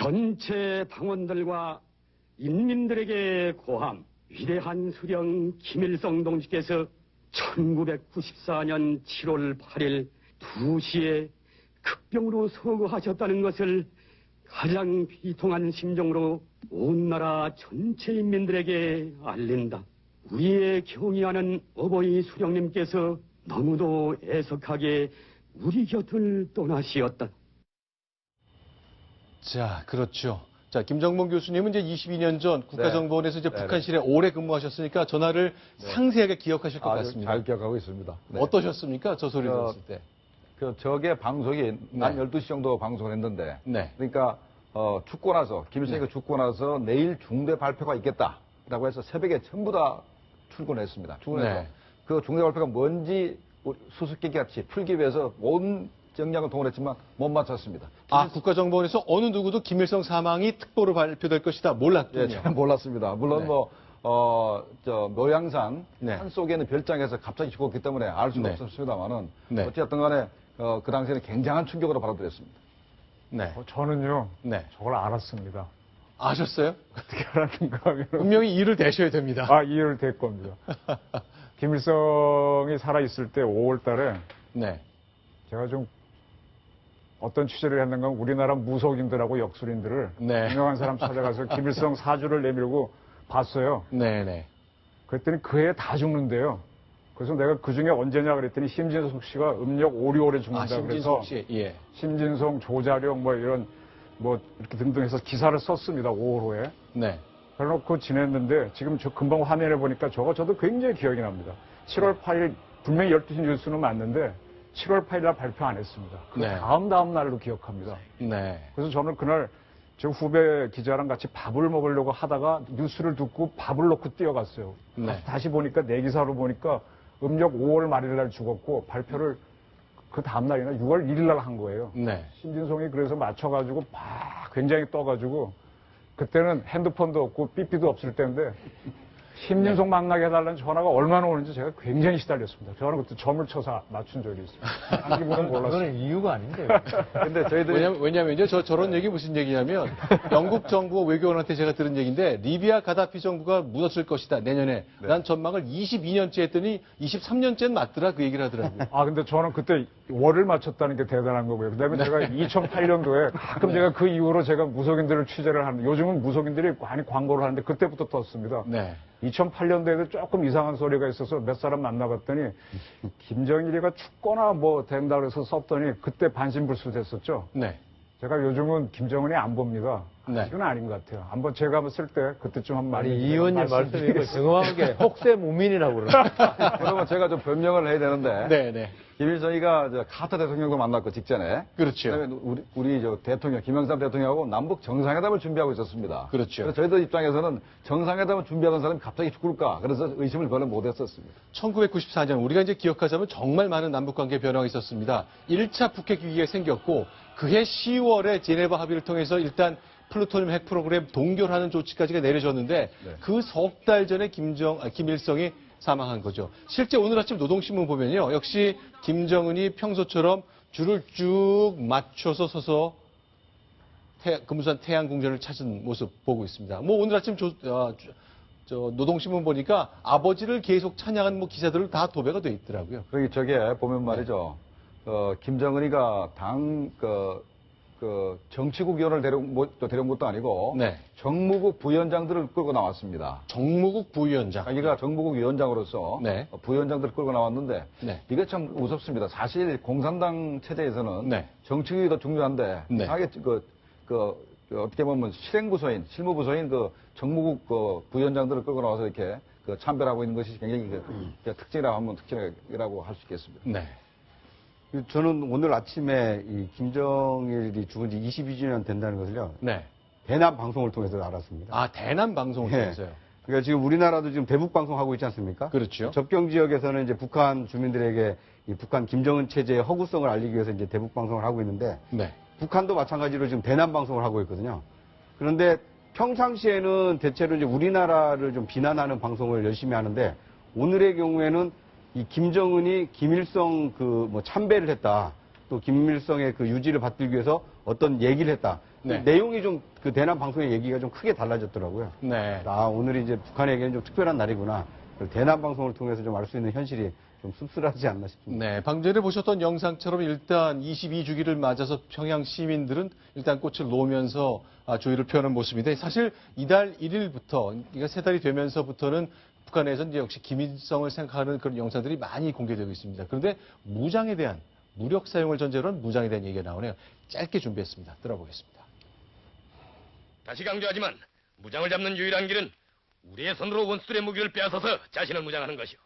전체 당원들과 인민들에게 고함. 위대한 수령 김일성 동지께서 1994년 7월 8일 2시에 극병으로 서거하셨다는 것을 가장 비통한 심정으로 온 나라 전체 인민들에게 알린다. 우리의 경의하는 어버이 수령님께서 너무도 애석하게 우리 곁을 떠나시었다. 자, 그렇죠. 자, 김정문 교수님은 이제 22년 전 국가정보원에서 이제 북한실에 오래 근무하셨으니까 전화를 상세하게 기억하실 것 같습니다. 잘 기억하고 있습니다. 어떠셨습니까? 저 소리 들었을 때. 저게 방송이 한 12시 정도 방송을 했는데, 그러니까 죽고 나서 김일성이가 죽고 나서 내일 중대 발표가 있겠다라고 해서 새벽에 전부 다 출근했습니다. 출근해서 그 중대 발표가 뭔지 수수께끼 같이 풀기 위해서 온 정량을 동원했지만 못 맞췄습니다. 국가정보원에서 어느 누구도 김일성 사망이 특보로 발표될 것이다 몰랐군요. 예, 잘 몰랐습니다. 물론 묘양산 산 속에는 별장에서 갑자기 죽었기 때문에 알 수가 없었습니다만은 어쨌든 간에 그 당시에는 굉장한 충격으로 받아들였습니다. 저는요, 저걸 알았습니다. 아셨어요? 어떻게 알았는가 하면. 분명히 이를 대셔야 됩니다. 이를 댈 겁니다. 김일성이 살아있을 때 5월 달에 제가 좀 어떤 취재를 했는가 하면 우리나라 무속인들하고 역술인들을 유명한 사람 찾아가서 김일성 사주를 내밀고 봤어요. 그랬더니 그 해에 다 죽는데요. 그래서 내가 그 중에 언제냐 그랬더니 심진숙 씨가 음력 5.6월에 죽는다 그래서 심진성, 조자룡 이런 이렇게 등등 해서 기사를 썼습니다. 5월 후에. 그래놓고 지냈는데 지금 저 금방 화면에 보니까 저도 굉장히 기억이 납니다. 7월 8일 분명히 12시 뉴스는 맞는데 7월 8일 날 발표 안 했습니다. 그 다음 날로 기억합니다. 그래서 저는 그날 제 후배 기자랑 같이 밥을 먹으려고 하다가 뉴스를 듣고 밥을 놓고 뛰어갔어요. 다시 보니까 내 기사로 보니까 음력 5월 말일 날 죽었고 발표를 그 다음 날이나 6월 1일 날 한 거예요. 신진송이 그래서 맞춰가지고 막 굉장히 떠가지고 그때는 핸드폰도 없고 삐삐도 없을 때인데 심진송 만나게 해달라는 전화가 얼마나 오는지 제가 굉장히 시달렸습니다. 저는 그때 점을 쳐서 맞춘 적이 있어요. 당기분은 몰랐어요. 그거는 이유가 아닌데요. 근데 저희들이 왜냐면요, 저런 얘기 무슨 얘기냐면 영국 정부 외교관한테 제가 들은 얘기인데 리비아 가다피 정부가 무너질 것이다 내년에. 난 전망을 22년째 했더니 23년째는 맞더라 그 얘기를 하더라고요. 근데 저는 그때 월을 맞췄다는 게 대단한 거고요. 그다음에 제가 2008년도에 가끔 제가 그 이후로 제가 무속인들을 취재를 하는데 요즘은 무속인들이 많이 광고를 하는데 그때부터 떴습니다. 2008년도에도 조금 이상한 소리가 있어서 몇 사람 만나봤더니 김정일이가 죽거나 된다 그래서 썼더니 그때 반신불수 됐었죠. 제가 요즘은 김정은이 안 봅니다. 아직은 아닌 것 같아요. 한번 제가 쓸 때 그때쯤 한 번. 이 의원님 말씀이 정확하게 혹세 무민이라고 그러죠. 그러면 제가 좀 변명을 해야 되는데. 김일성이가 카터 대통령도 만났고 직전에. 그렇죠. 그다음에 우리 대통령 김영삼 대통령하고 남북 정상회담을 준비하고 있었습니다. 그렇죠. 그래서 저희들 입장에서는 정상회담을 준비하던 사람이 갑자기 죽을까 그래서 의심을 별로 못했었습니다. 1994년 우리가 이제 기억하자면 정말 많은 남북관계 변화가 있었습니다. 1차 북핵 위기가 생겼고 그해 10월에 제네바 합의를 통해서 일단 플루토늄 핵 프로그램 동결하는 조치까지가 내려졌는데 그 석 달 전에 김일성이 사망한 거죠. 실제 오늘 아침 노동신문 보면요. 역시 김정은이 평소처럼 줄을 쭉 맞춰서 서서 금수산 태양궁전을 찾은 모습 보고 있습니다. 오늘 아침 노동신문 보니까 아버지를 계속 찬양한 기사들을 다 도배가 돼 있더라고요. 저게 보면 말이죠. 김정은이가 정치국 위원을 데려온 것도 아니고 정무국 부위원장들을 끌고 나왔습니다. 정무국 부위원장. 자기가 정무국 위원장으로서 부위원장들을 끌고 나왔는데 이게 참 무섭습니다. 사실 공산당 체제에서는 정치국이 더 중요한데 어떻게 보면 실무부서인 정무국 부위원장들을 끌고 나와서 이렇게 참배하고 있는 것이 굉장히 특징이라고 할 수 있겠습니다. 저는 오늘 아침에 이 김정일이 죽은 지 22주년 된다는 것을요. 대남 방송을 통해서 알았습니다. 대남 방송을 통해서요? 그러니까 지금 우리나라도 지금 대북 방송하고 있지 않습니까? 그렇죠. 접경 지역에서는 이제 북한 주민들에게 이 북한 김정은 체제의 허구성을 알리기 위해서 이제 대북 방송을 하고 있는데 북한도 마찬가지로 지금 대남 방송을 하고 있거든요. 그런데 평상시에는 대체로 이제 우리나라를 좀 비난하는 방송을 열심히 하는데 오늘의 경우에는 이 김정은이 김일성 참배를 했다. 또 김일성의 그 유지를 받들기 위해서 어떤 얘기를 했다. 네. 내용이 좀 그 대남 방송의 얘기가 좀 크게 달라졌더라고요. 네. 오늘이 이제 북한에게는 좀 특별한 날이구나. 대남 방송을 통해서 좀 알 수 있는 현실이 좀 씁쓸하지 않나 싶습니다. 네, 방금 전에 보셨던 영상처럼 일단 22주기를 맞아서 평양 시민들은 일단 꽃을 놓으면서 조의를 표하는 모습인데 사실 이달 1일부터, 그러니까 3달이 되면서부터는 북한에서 이제 역시 김일성을 생각하는 그런 영상들이 많이 공개되고 있습니다. 그런데 무장에 대한, 무력 사용을 전제로 한 무장에 대한 얘기가 나오네요. 짧게 준비했습니다. 들어보겠습니다. 다시 강조하지만 무장을 잡는 유일한 길은 우리의 손으로 원수들의 무기를 빼앗아서 자신을 무장하는 것이오.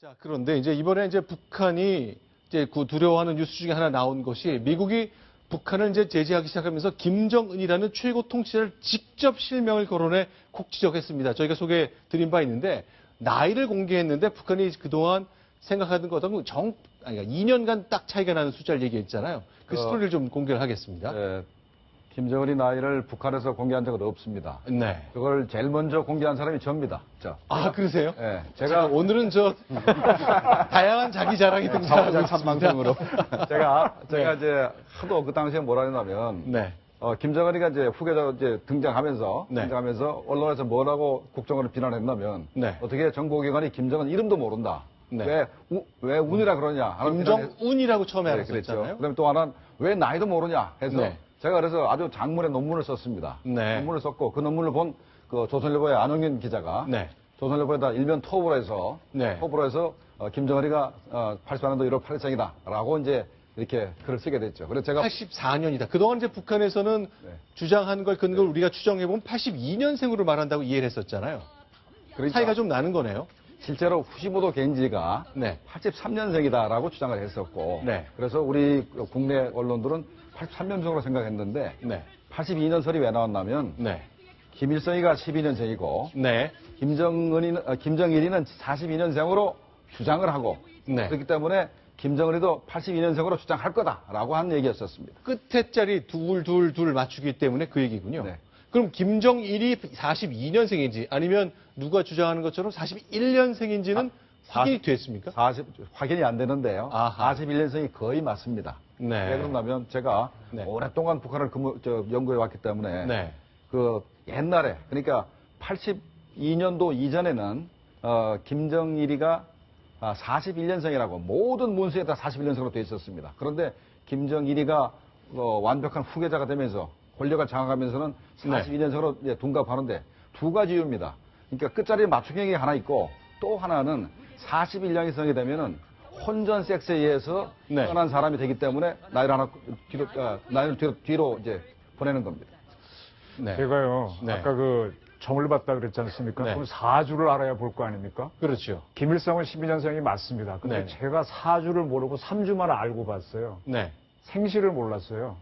자, 그런데 이제 이번에 이제 북한이 이제 그 두려워하는 뉴스 중에 하나 나온 것이 미국이 북한을 이제 제재하기 시작하면서 김정은이라는 최고 통치자를 직접 실명을 거론해 콕 지적했습니다. 저희가 소개해 드린 바 있는데 나이를 공개했는데 북한이 그동안 생각하던 것하고 2년간 딱 차이가 나는 숫자를 얘기했잖아요. 그 스토리를 좀 공개를 하겠습니다. 네. 김정은이 나이를 북한에서 공개한 적은 없습니다. 네. 그걸 제일 먼저 공개한 사람이 저입니다. 그러세요? 네. 제가 오늘은 다양한 자기 자랑이 등장하고 있습니다. 제가 이제 하도 그 당시에 뭐라 했냐면, 네. 김정은이가 이제 후계자로 이제 등장하면서 언론에서 뭐라고 국정원을 비난했냐면, 네. 어떻게 정보기관이 김정은 이름도 모른다. 네. 왜 운이라 그러냐. 김정운이라고 처음에 알았었잖아요. 그랬죠. 그다음에 또 하나는 왜 나이도 모르냐 해서 제가 그래서 아주 장문의 논문을 썼습니다. 논문을 썼고 그 논문을 본 그 조선일보의 안홍균 기자가 조선일보에다 일면 토부로 해서 김정은이가 84년도 1월 8일생이다라고 이제 이렇게 글을 쓰게 됐죠. 그래서 제가 84년이다. 그동안 이제 북한에서는 주장한 걸 근거를 우리가 추정해 보면 82년생으로 말한다고 이해를 했었잖아요. 그러니까 차이가 좀 나는 거네요. 실제로 후시모도 겐지가 83년생이다라고 주장을 했었고 그래서 우리 국내 언론들은 83년생으로 생각했는데 82년설이 왜 나왔냐면 김일성이가 12년생이고 김정일이는 42년생으로 주장을 하고 그렇기 때문에 김정은이도 82년생으로 주장할 거다라고 한 얘기였었습니다. 끝에 자리 둘 맞추기 때문에 그 얘기군요. 그럼 김정일이 42년생인지 아니면 누가 주장하는 것처럼 41년생인지는 확인이 됐습니까? 확인이 안 되는데요. 41년생이 거의 맞습니다. 왜 그런가면 제가 오랫동안 북한을 연구해 왔기 때문에 그 옛날에 그러니까 82년도 이전에는 김정일이가 41년생이라고 모든 문서에 다 41년생으로 되어 있었습니다. 그런데 김정일이가 완벽한 후계자가 되면서 권력을 장악하면서는 42년생으로 둔갑하는데 두 가지 이유입니다. 그러니까 끝자리에 맞춤형이 하나 있고 또 하나는 41년생이 되면은 혼전 섹스에 의해서 떠난 사람이 되기 때문에 나이를 뒤로 이제 보내는 겁니다. 제가요, 아까 그 정을 봤다 그랬지 않습니까? 그럼 사주를 알아야 볼 거 아닙니까? 그렇죠. 김일성은 12년생이 맞습니다. 근데 제가 사주를 모르고 3주만 알고 봤어요. 생시를 몰랐어요.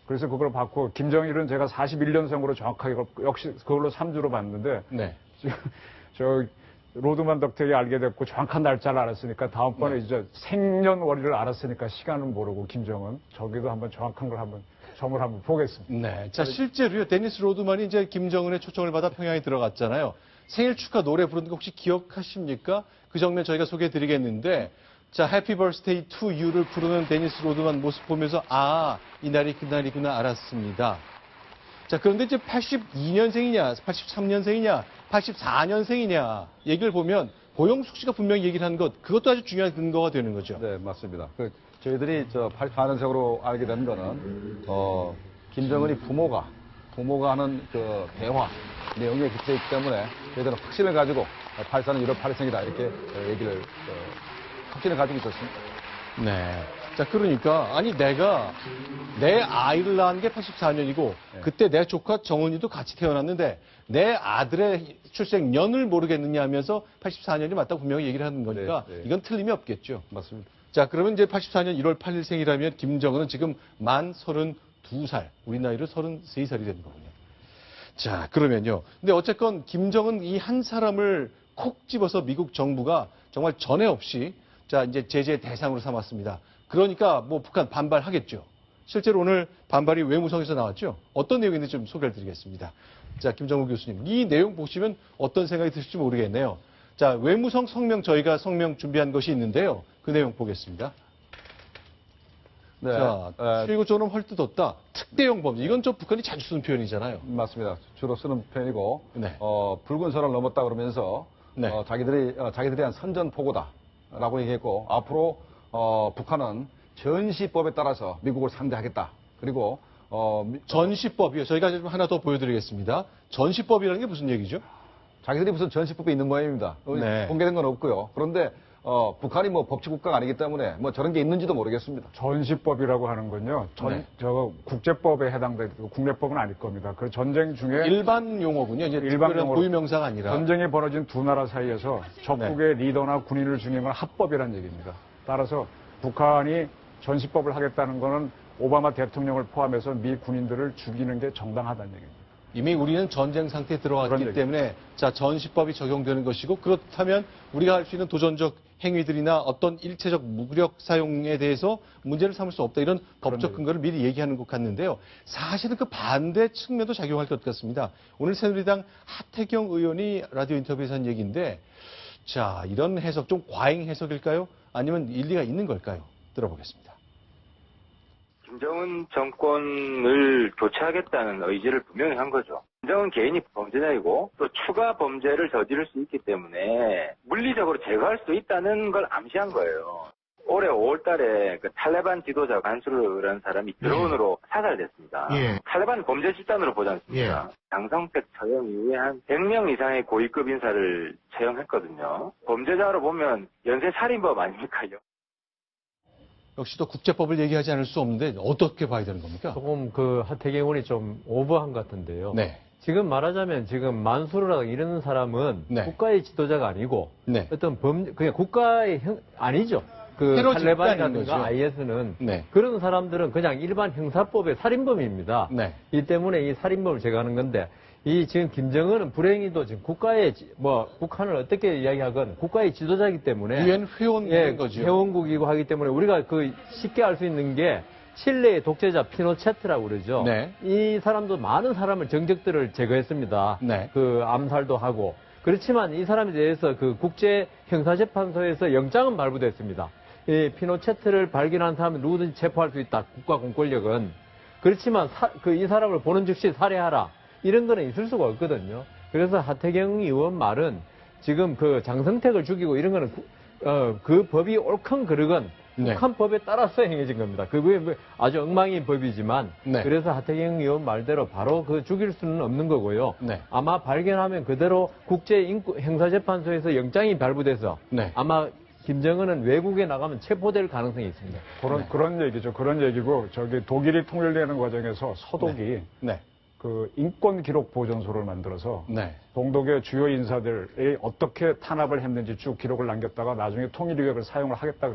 그래서 그걸 받고 김정일은 제가 41년생으로 정확하게 역시 그걸로 3주로 봤는데 저 로드만 덕택이 알게 됐고 정확한 날짜를 알았으니까 다음번에 이제 생년월일을 알았으니까 시간은 모르고 김정은 저기도 한번 정확한 걸 점을 한번 보겠습니다. 자, 실제로요. 데니스 로드만이 이제 김정은의 초청을 받아 평양에 들어갔잖아요. 생일 축하 노래 부르는 거 혹시 기억하십니까? 그 장면 저희가 소개해 드리겠는데 자, 해피 버스데이 투 유를 부르는 데니스 로드만 모습 보면서 이날이 그날이구나 알았습니다. 자, 그런데 이제 82년생이냐, 83년생이냐, 84년생이냐 얘기를 보면 고영숙 씨가 분명히 얘기를 한 것, 그것도 아주 중요한 근거가 되는 거죠. 네, 맞습니다. 저희들이 84년생으로 알게 된 거는 김정은이 부모가 하는 그 대화 내용에 기초있기 때문에 저희들은 확신을 가지고 84년 1월 8일생이다 이렇게 얘기를 확신을 가지고 있었습니다. 자, 그러니까 내 아이를 낳은 게 84년이고 그때 내 조카 정은이도 같이 태어났는데 내 아들의 출생년을 모르겠느냐 하면서 84년이 맞다고 분명히 얘기를 하는 거니까 이건 틀림이 없겠죠. 맞습니다. 자, 그러면 이제 84년 1월 8일생이라면 김정은은 지금 만 32살, 우리 나이로 33살이 된 거군요. 자, 그러면요. 근데 어쨌건 김정은 이 한 사람을 콕 집어서 미국 정부가 정말 전에 없이 자, 이제 제재 대상으로 삼았습니다. 그러니까 뭐 북한 반발하겠죠. 실제로 오늘 반발이 외무성에서 나왔죠. 어떤 내용인지 좀 소개를 드리겠습니다. 자, 김정우 교수님, 이 내용 보시면 어떤 생각이 드실지 모르겠네요. 자, 외무성 성명 저희가 성명 준비한 것이 있는데요. 그 내용 보겠습니다. 네. 자, 최고조는 헐뜯었다. 특대형 범죄. 이건 좀 북한이 자주 쓰는 표현이잖아요. 맞습니다. 주로 쓰는 표현이고, 네. 붉은 선을 넘었다 그러면서, 네. 자기들에 대한 선전포고다라고 얘기했고, 앞으로, 북한은 전시법에 따라서 미국을 상대하겠다. 그리고, 전시법이요. 저희가 좀 하나 더 보여드리겠습니다. 전시법이라는 게 무슨 얘기죠? 자기들이 무슨 전시법이 있는 모양입니다. 네. 공개된 건 없고요. 그런데, 북한이 뭐 법치국가가 아니기 때문에 뭐 저런 게 있는지도 모르겠습니다. 전시법이라고 하는 건요. 저 국제법에 해당되고 국내법은 아닐 겁니다. 그 전쟁 중에 일반 용어군요. 이제 일반 특별한 용어로 고유명사가 아니라 전쟁이 벌어진 두 나라 사이에서 적국의 리더나 군인을 죽이는 건 합법이라는 얘기입니다. 따라서 북한이 전시법을 하겠다는 거는 오바마 대통령을 포함해서 미 군인들을 죽이는 게 정당하다는 얘기입니다. 이미 우리는 전쟁 상태에 들어갔기 때문에 자 전시법이 적용되는 것이고 그렇다면 우리가 할 수 있는 도전적 행위들이나 어떤 일체적 무력 사용에 대해서 문제를 삼을 수 없다 이런 법적 근거를 미리 얘기하는 것 같는데요. 사실은 그 반대 측면도 작용할 것 같습니다. 오늘 새누리당 하태경 의원이 라디오 인터뷰에서 한 얘기인데 자 이런 해석 좀 과잉 해석일까요? 아니면 일리가 있는 걸까요? 들어보겠습니다. 김정은 정권을 교체하겠다는 의지를 분명히 한 거죠. 김정은 개인이 범죄자이고 또 추가 범죄를 저지를 수 있기 때문에 물리적으로 제거할 수 있다는 걸 암시한 거예요. 올해 5월 달에 그 탈레반 지도자 간수르라는 사람이 드론으로 사살됐습니다. 탈레반 범죄 집단으로 보지 않습니까? 장성택 처형 이후에 한 100명 이상의 고위급 인사를 채용했거든요. 범죄자로 보면 연쇄 살인범 아닙니까요? 역시 또 국제법을 얘기하지 않을 수 없는데 어떻게 봐야 되는 겁니까? 조금 그 하태경 의원이 좀 오버한 것 같은데요. 네. 지금 말하자면 지금 만수르라고 이러는 사람은 네. 국가의 지도자가 아니고 네. 어떤 그냥 국가의 아니죠. 그 탈레반이라든가 IS는 네. 그런 사람들은 그냥 일반 형사법의 살인범입니다. 네. 이 때문에 이 살인범을 제거하는 건데 이 지금 김정은은 불행히도 지금 국가의 북한을 어떻게 이야기하건 국가의 지도자이기 때문에 유엔 회원국인 거죠. 회원국이고 하기 때문에 우리가 그 쉽게 알 수 있는 게 칠레의 독재자 피노체트라고 그러죠. 네. 이 사람도 많은 사람을 정적들을 제거했습니다. 네. 그 암살도 하고 그렇지만 이 사람에 대해서 그 국제 형사재판소에서 영장은 발부됐습니다. 이 피노체트를 발견한 사람은 누구든지 체포할 수 있다. 국가 공권력은. 그렇지만 이 사람을 보는 즉시 살해하라. 이런 거는 있을 수가 없거든요. 그래서 하태경 의원 말은 지금 그 장성택을 죽이고 이런 거는 그 법이 옳건 그르건 네. 북한 법에 따라서 행해진 겁니다. 그게 아주 엉망인 법이지만 네. 그래서 하태경 의원 말대로 바로 그 죽일 수는 없는 거고요. 네. 아마 발견하면 그대로 국제형사재판소에서 영장이 발부돼서 네. 아마 김정은은 외국에 나가면 체포될 가능성이 있습니다. 그런 얘기죠. 그런 얘기고 저기 독일이 통일되는 과정에서 서독이 네. 그 인권 기록 보존소를 만들어서 네. 동독의 주요 인사들이 어떻게 탄압을 했는지 쭉 기록을 남겼다가 나중에 통일위원회를 사용을 하겠다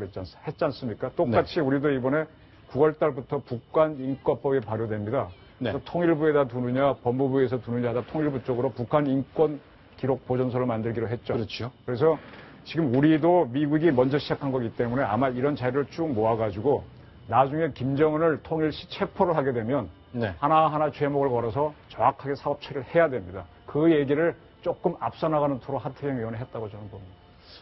했지 않습니까? 똑같이 우리도 이번에 9월 달부터 북한인권법이 발효됩니다. 네. 통일부에다 두느냐 법무부에서 두느냐 하다 통일부 쪽으로 북한 인권 기록 보존소를 만들기로 했죠. 그렇죠. 그래서 지금 우리도 미국이 먼저 시작한 거기 때문에 아마 이런 자료를 쭉 모아가지고 나중에 김정은을 통일시 체포를 하게 되면 네. 하나하나 죄목을 걸어서 정확하게 사법 처리를 해야 됩니다. 그 얘기를 조금 앞서 나가는 투로 하태경 의원이 했다고 저는 봅니다.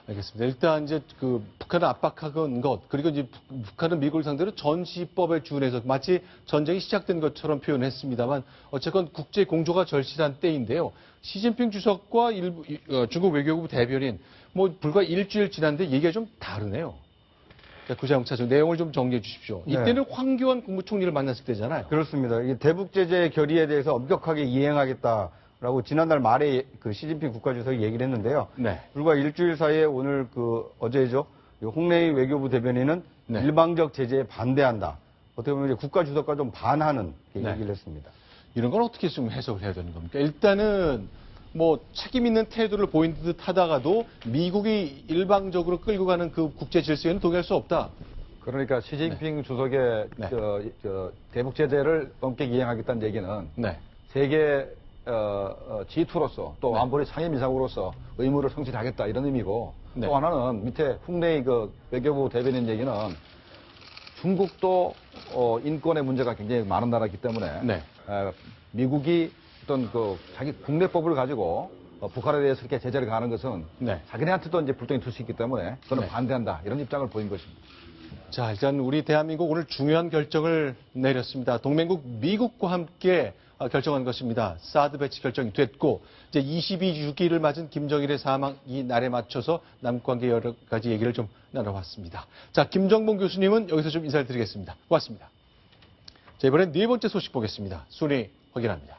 알겠습니다. 일단 이제 그 북한을 압박한 것 그리고 이제 북한은 미국을 상대로 전시법에 준해서 마치 전쟁이 시작된 것처럼 표현했습니다만 어쨌건 국제 공조가 절실한 때인데요. 시진핑 주석과 중국 외교부 대변인 뭐 불과 일주일 지났는데 얘기가 좀 다르네요. 자, 구자영 차장 내용을 좀 정리해 주십시오. 이때는 황교안 국무총리를 만났을 때잖아요. 그렇습니다. 이 대북 제재 결의에 대해서 엄격하게 이행하겠다라고 지난달 말에 그 시진핑 국가주석이 얘기를 했는데요. 네. 불과 일주일 사이에 오늘 어제죠. 홍레이 외교부 대변인은 네. 일방적 제재에 반대한다. 어떻게 보면 이제 국가주석과 좀 반하는 얘기를 했습니다. 이런 건 어떻게 좀 해석을 해야 되는 겁니까? 일단은 뭐 책임 있는 태도를 보인 듯 하다가도 미국이 일방적으로 끌고 가는 그 국제 질서에는 동의할 수 없다. 그러니까 시진핑 주석의 대북 제재를 엄격히 이행하겠다는 얘기는 세계 G2로서 또 안보리 상임이사국으로서 의무를 성실하겠다 이런 의미고 또 하나는 밑에 홍레이 그 외교부 대변인 얘기는 중국도 인권의 문제가 굉장히 많은 나라이기 때문에 미국이 어떤 그 자기 국내법을 가지고 북한에 대해서 이렇게 제재를 가하는 것은 자기네한테도 이제 불똥이 튈 수 있기 때문에 저는 반대한다 이런 입장을 보인 것입니다. 자, 일단 우리 대한민국 오늘 중요한 결정을 내렸습니다. 동맹국 미국과 함께 결정한 것입니다. 사드 배치 결정이 됐고 이제 22주기를 맞은 김정일의 사망 이 날에 맞춰서 남북관계 여러 가지 얘기를 좀 나눠봤습니다. 자, 김정봉 교수님은 여기서 좀 인사를 드리겠습니다. 고맙습니다. 자, 이번엔 네 번째 소식 보겠습니다. 순위 확인합니다.